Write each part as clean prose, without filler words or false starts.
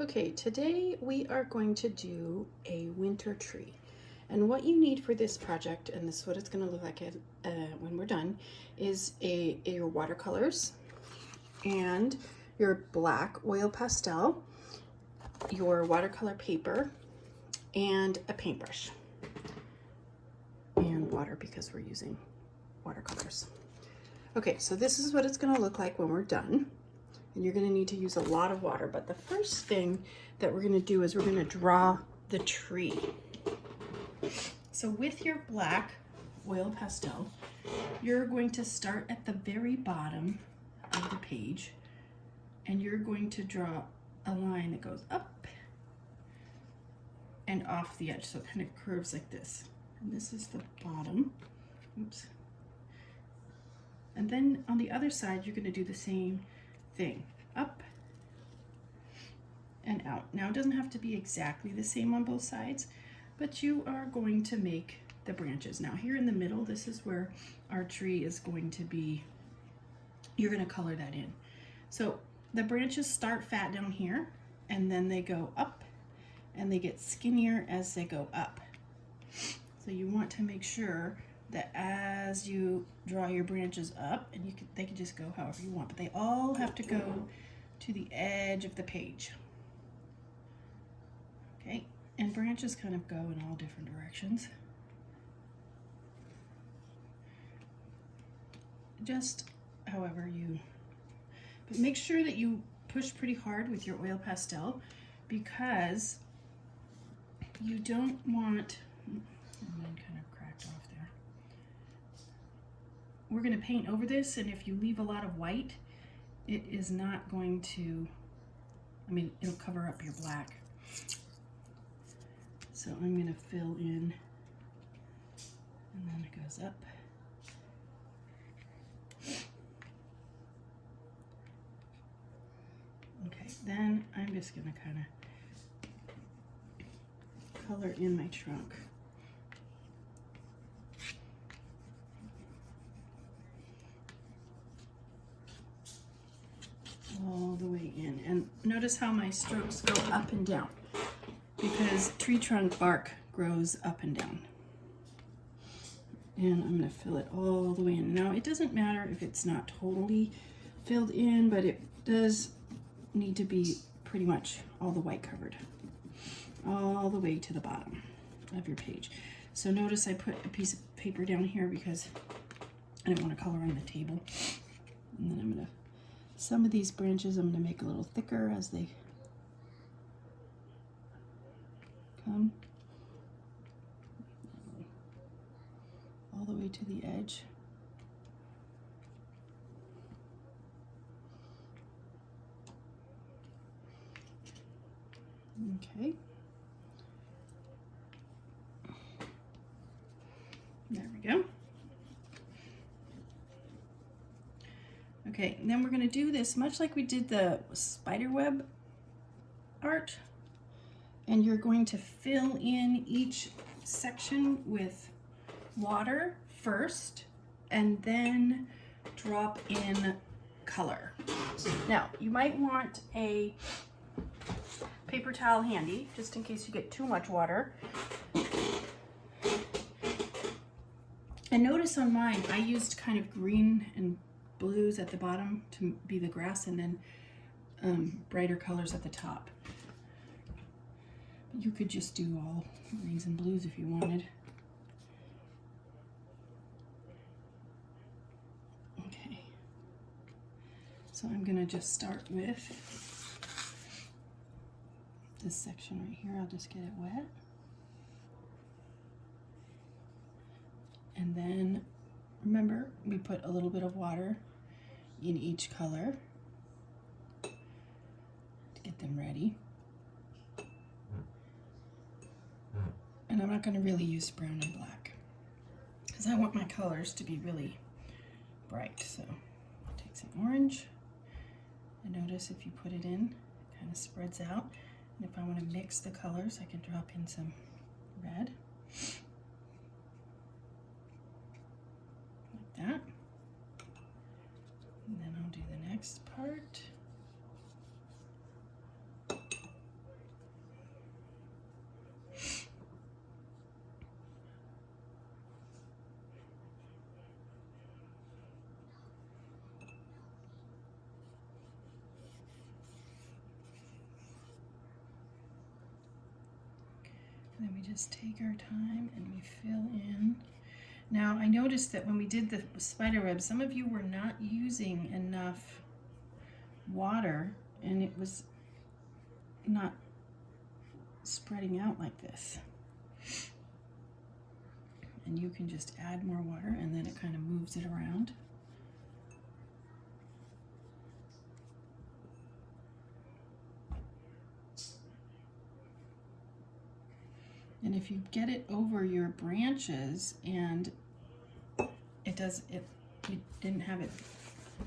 Okay, today we are going to do a winter tree. And what you need for this project, and this is what it's going to look like when we're done, is your watercolors and your black oil pastel, your watercolor paper, and a paintbrush. And water because we're using watercolors. Okay, so this is what it's going to look like when we're done. And you're going to need to use a lot of water, but the first thing that we're going to do is we're going to draw the tree. So with your black oil pastel, you're going to start at the very bottom of the page, and you're going to draw a line that goes up and off the edge, so it kind of curves like this. And this is the bottom. Oops. And then on the other side, you're going to do the same thing, up and out. Now it doesn't have to be exactly the same on both sides, but you are going to make the branches. Now here in the middle, this is where our tree is going to be, you're going to color that in. So the branches start fat down here, and then they go up, and they get skinnier as they go up. So you want to make sure that as you draw your branches up, and they can just go however you want, but they all have to go to the edge of the page. Okay, and branches kind of go in all different directions. Just however you, but make sure that you push pretty hard with your oil pastel, because you don't want, mine kind of cracked off there. We're going to paint over this, and if you leave a lot of white, it is not going to, it'll cover up your black. So I'm going to fill in, and then it goes up. Okay, then I'm just going to kind of color in my trunk. All the way in, and notice how my strokes go up and down, because tree trunk bark grows up and down. And I'm going to fill it all the way in. Now it doesn't matter if it's not totally filled in, but it does need to be pretty much all the white covered, all the way to the bottom of your page. So notice I put a piece of paper down here because I didn't want to color on the table. And then I'm going to, some of these branches I'm going to make a little thicker as they come all the way to the edge. Okay. There we go. Okay, and then we're going to do this much like we did the spider web art, and you're going to fill in each section with water first, and then drop in color. Now, you might want a paper towel handy, just in case you get too much water. And notice on mine, I used kind of green and blues at the bottom to be the grass, and then brighter colors at the top. But you could just do all greens and blues if you wanted. Okay, so I'm gonna just start with this section right here. I'll just get it wet. And then remember, we put a little bit of water in each color to get them ready. And I'm not going to really use brown and black because I want my colors to be really bright. So I'll take some orange, and notice if you put it in, it kind of spreads out. And if I want to mix the colors, I can drop in some red. Like that. And then I'll do the next part. And then we just take our time and we fill in. Now I noticed that when we did the spider web, some of you were not using enough water and it was not spreading out like this. And you can just add more water and then it kind of moves it around. And if you get it over your branches and you didn't have it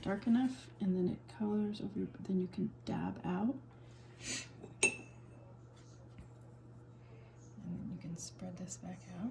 dark enough and then it colors over, then you can dab out. And then you can spread this back out.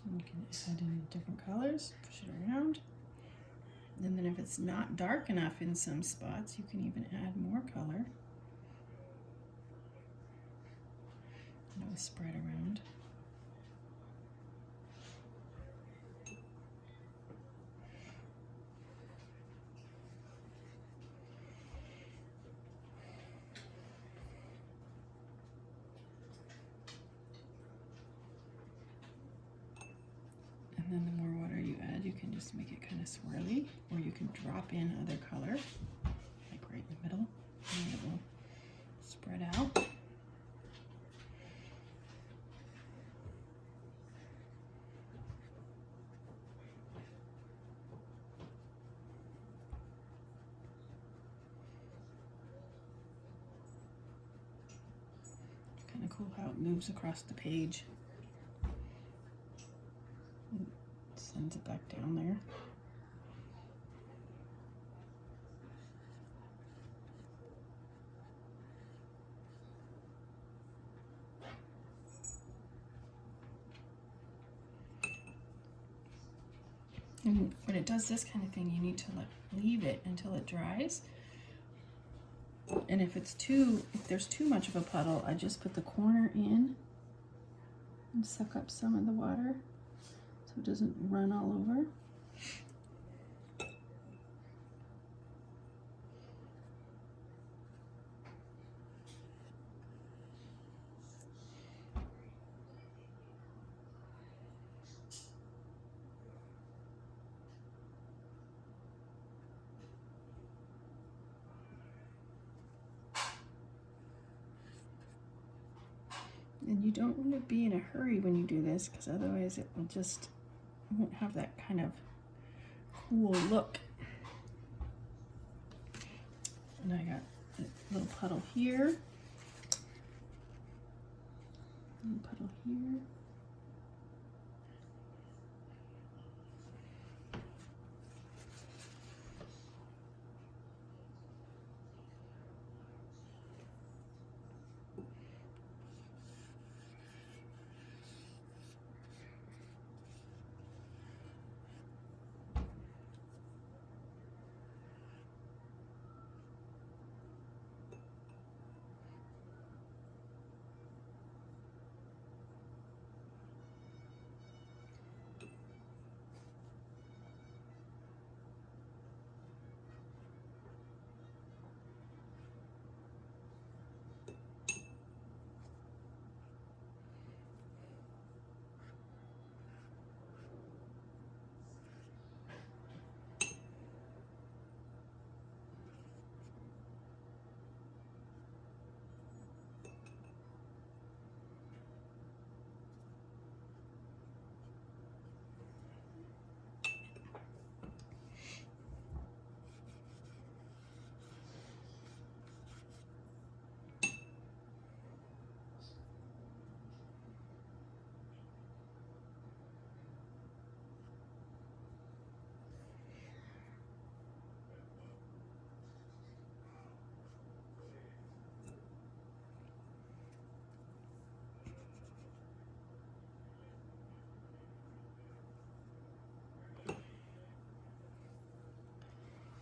You can add in different colors, push it around. And then if it's not dark enough in some spots, you can even add more color. And it will spread around. And then the more water you add, you can just make it kind of swirly, or you can drop in other color, like right in the middle, and it will spread out. It's kind of cool how it moves across the page. Sends it back down there. And when it does this kind of thing, you need to leave it until it dries. And if there's too much of a puddle, I just put the corner in and suck up some of the water so it doesn't run all over. And you don't want to be in a hurry when you do this, because otherwise it won't have that kind of cool look. And I got a little puddle here, little puddle here.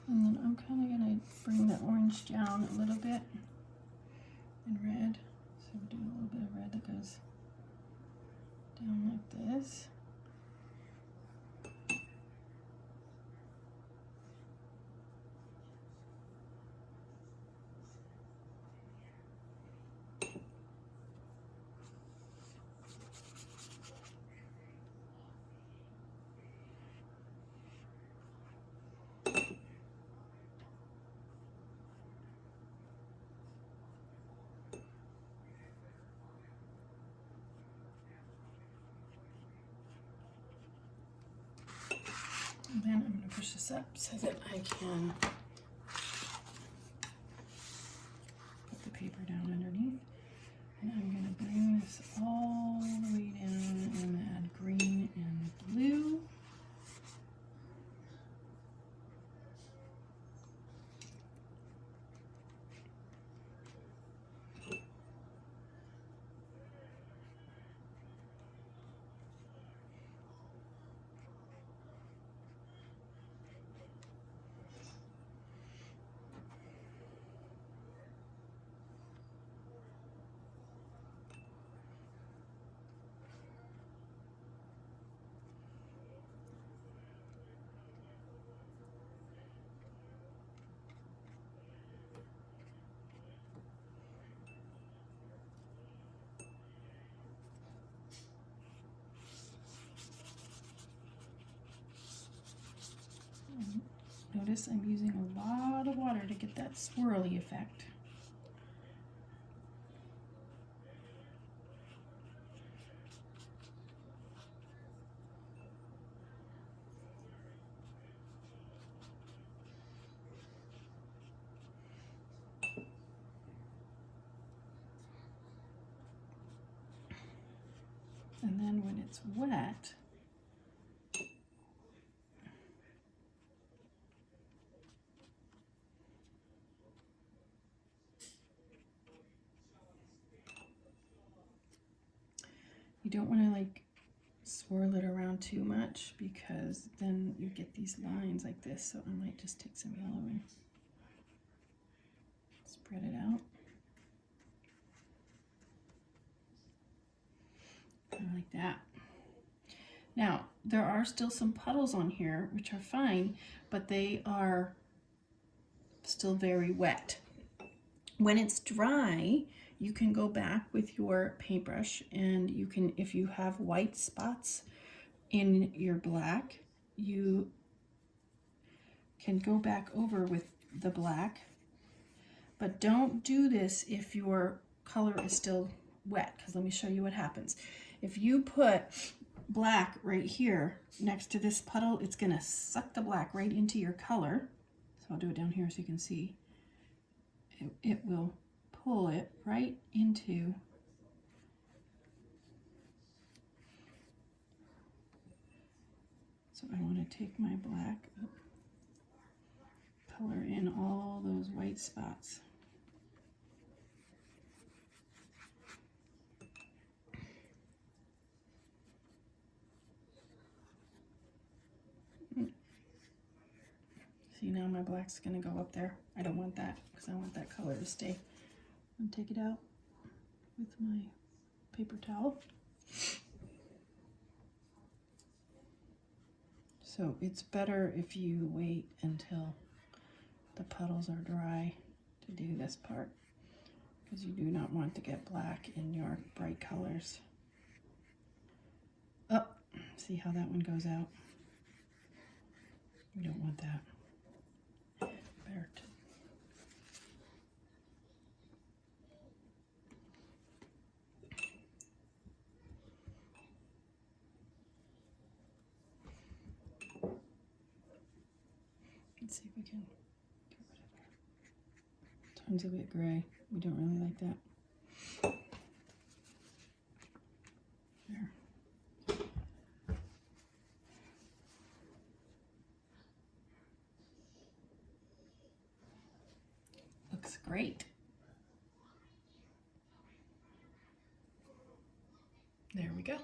And then I'm kind of going to bring the orange down a little bit in red. So we'll do a little bit of red that goes down like this. And then I'm going to push this up so that I can put the paper down underneath. And I'm going to bring this all the way down and add green and blue. Notice I'm using a lot of water to get that swirly effect. And then when it's wet, you don't want to like swirl it around too much because then you get these lines like this. So I might just take some yellow and spread it out. Like that. Now, there are still some puddles on here, which are fine, but they are still very wet. When it's dry, you can go back with your paintbrush and you can, if you have white spots in your black, you can go back over with the black, but don't do this if your color is still wet, because let me show you what happens. If you put black right here next to this puddle, it's gonna suck the black right into your color. So I'll do it down here so you can see. It will pull it right into so I want to take my black, color in all those white spots. See, now my black's going to go up there. I don't want that because I want that color to stay. I'm going to take it out with my paper towel. So it's better if you wait until the puddles are dry to do this part, because you do not want to get black in your bright colors. Oh, see how that one goes out? We don't want that. Better to let's see if we can get rid of that. Turns a bit gray. We don't really like that. There. Looks great. There we go.